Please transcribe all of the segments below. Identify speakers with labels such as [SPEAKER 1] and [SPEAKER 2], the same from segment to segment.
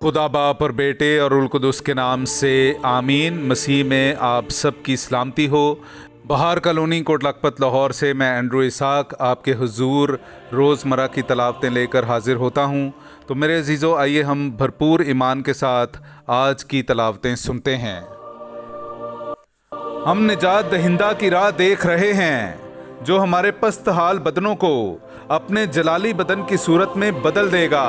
[SPEAKER 1] खुदा बाप और बेटे और उल कुदस के नाम से आमीन। मसीह में आप सब की सलामती हो। बहार कॉलोनी कोट लखपत लाहौर से मैं एंड्रू इसाक आपके हुजूर रोज़मर्रा की तलावतें लेकर हाजिर होता हूँ। तो मेरे अजीज़ों, आइए हम भरपूर ईमान के साथ आज की तलावतें सुनते हैं। हम निजात दहिंदा की राह देख रहे हैं जो हमारे पस्त हाल बदनों को अपने जलाली बदन की सूरत में बदल देगा।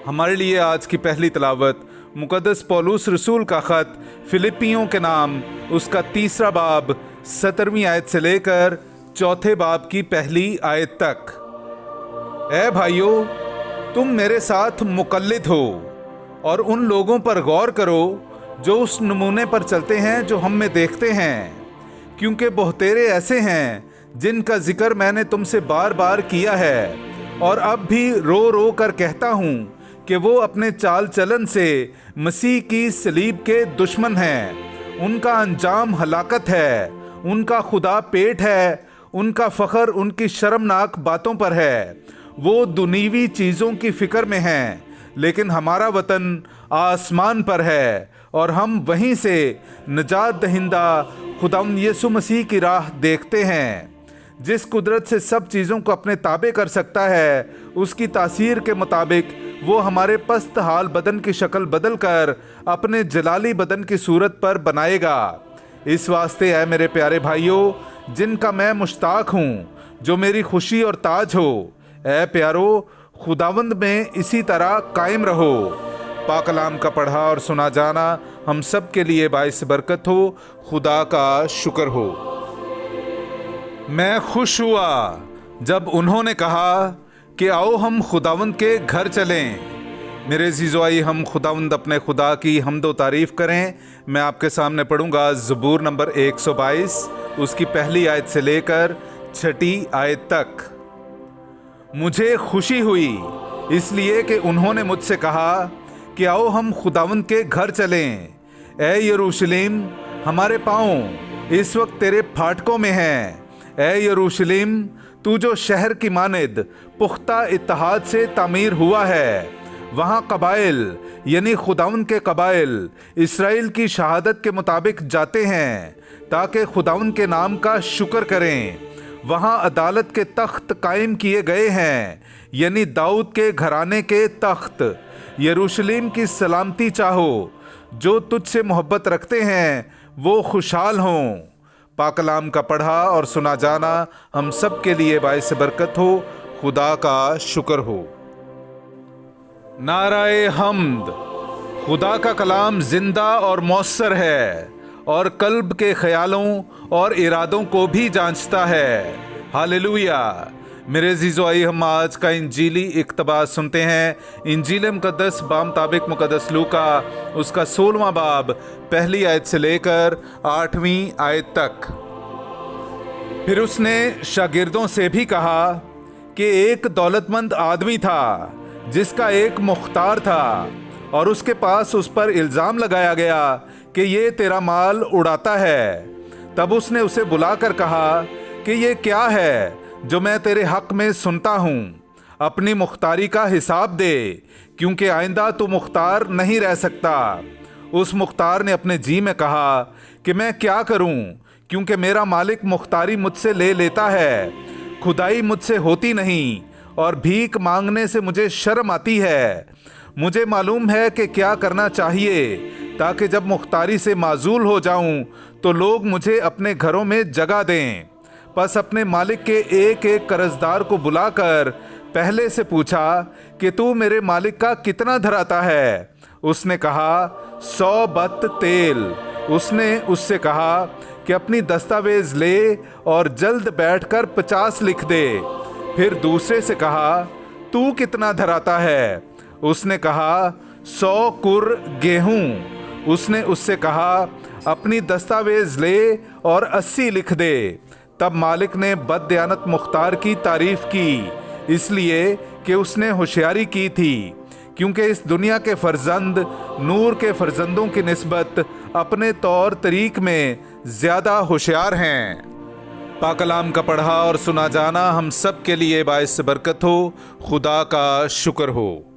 [SPEAKER 1] हमारे लिए आज की पहली तलावत मुकद्दस पौलुस रसूल का ख़त फिलिपियों के नाम उसका 3 बाब 17वीं आयत से लेकर 4 बाब की पहली आयत तक। ऐ भाइयों, तुम मेरे साथ मुकल्लिद हो और उन लोगों पर गौर करो जो उस नमूने पर चलते हैं जो हम में देखते हैं, क्योंकि बहुतेरे ऐसे हैं जिनका जिक्र मैंने तुमसे बार बार किया है और अब भी रो रो कर कहता हूँ कि वो अपने चाल चलन से मसीह की सलीब के दुश्मन हैं। उनका अंजाम हलाकत है, उनका खुदा पेट है, उनका फ़ख्र उनकी शर्मनाक बातों पर है। वो दुनीवी चीज़ों की फ़िक्र में हैं, लेकिन हमारा वतन आसमान पर है और हम वहीं से निजात दहिंदा खुदावंद यीशु मसीह की राह देखते हैं। जिस कुदरत से सब चीज़ों को अपने ताबे कर सकता है, उसकी तासीर के मुताबिक वो हमारे पस्त हाल बदन की शक्ल बदल कर अपने जलाली बदन की सूरत पर बनाएगा। इस वास्ते ऐ मेरे प्यारे भाइयों, जिनका मैं मुश्ताक हूँ, जो मेरी खुशी और ताज हो, ऐ प्यारो, खुदावंद में इसी तरह कायम रहो। पाक कलाम का पढ़ा और सुना जाना हम सब के लिए बाइस बरकत हो। खुदा का शुक्र हो। मैं खुश हुआ जब उन्होंने कहा कि आओ हम खुदावंद के घर चलें। मेरे अज़ीज़ों, आइए हम खुदावंद अपने खुदा की हम्द व तारीफ़ करें। मैं आपके सामने पढ़ूंगा ज़बूर नंबर 122 उसकी पहली आयत से लेकर 6ठी आयत तक। मुझे खुशी हुई इसलिए कि उन्होंने मुझसे कहा कि आओ हम खुदावंद के घर चलें। ऐ यरूशलेम, हमारे पाँव इस वक्त तेरे फाटकों में हैं। ऐ यरूशलेम, तू जो शहर की मानिद पुख्ता इत्तेहाद से तामीर हुआ है, वहाँ कबाइल यानी खुदावंद के कबाइल इसराइल की शहादत के मुताबिक जाते हैं ताकि खुदावंद के नाम का शुक्र करें। वहाँ अदालत के तख्त कायम किए गए हैं, यानी दाऊद के घराने के तख्त। यरूशलेम की सलामती चाहो। जो तुझसे मोहब्बत रखते हैं वो खुशहाल हों। पाक कलाम का पढ़ा और सुना जाना हम सब के लिए बाइस बरकत हो। खुदा का शुक्र हो। नाराए हम्द। खुदा का कलाम जिंदा और मौसर है और कल्ब के ख्यालों और इरादों को भी जांचता है। हालेलुया। मेरे अज़ीज़ों, आइए हम आज का इंजीली इक़्तिबास सुनते हैं। इंजील मुक़द्दस बामुताबिक मुक़द्दस लूका उसका 16वां बाब पहली आयत से लेकर 8वीं आयत तक। फिर उसने शागिर्दों से भी कहा कि एक दौलतमंद आदमी था जिसका एक मुख्तार था और उसके पास उस पर इल्ज़ाम लगाया गया कि ये तेरा माल उड़ाता है। तब उसने उसे बुलाकर कहा कि ये क्या है जो मैं तेरे हक में सुनता हूँ। अपनी मुख्तारी का हिसाब दे, क्योंकि आइंदा तू मुख्तार नहीं रह सकता। उस मुख्तार ने अपने जी में कहा कि मैं क्या करूँ, क्योंकि मेरा मालिक मुख्तारी मुझसे ले लेता है। खुदाई मुझसे होती नहीं और भीख मांगने से मुझे शर्म आती है। मुझे मालूम है कि क्या करना चाहिए ताकि जब मुख्तारी से माजूल हो जाऊं तो लोग मुझे अपने घरों में जगह दें। बस अपने मालिक के एक एक कर्जदार को बुलाकर पहले से पूछा कि तू मेरे मालिक का कितना धराता है। उसने कहा 100 बत तेल। उसने उससे कहा कि अपनी दस्तावेज ले और जल्द बैठकर 50 लिख दे। फिर दूसरे से कहा तू कितना धराता है। उसने कहा 100 कुर गेहूं। उसने उससे कहा अपनी दस्तावेज ले और 80 लिख दे। तब मालिक ने बददयानत मुख्तार की तारीफ की, इसलिए कि उसने होशियारी की थी, क्योंकि इस दुनिया के फर्जंद नूर के फर्जंदों की निस्बत अपने तौर तरीक में ज़्यादा होशियार हैं। पाक कलाम का पढ़ा और सुना जाना हम सब के लिए बाइस बरकत हो। खुदा का शुक्र हो।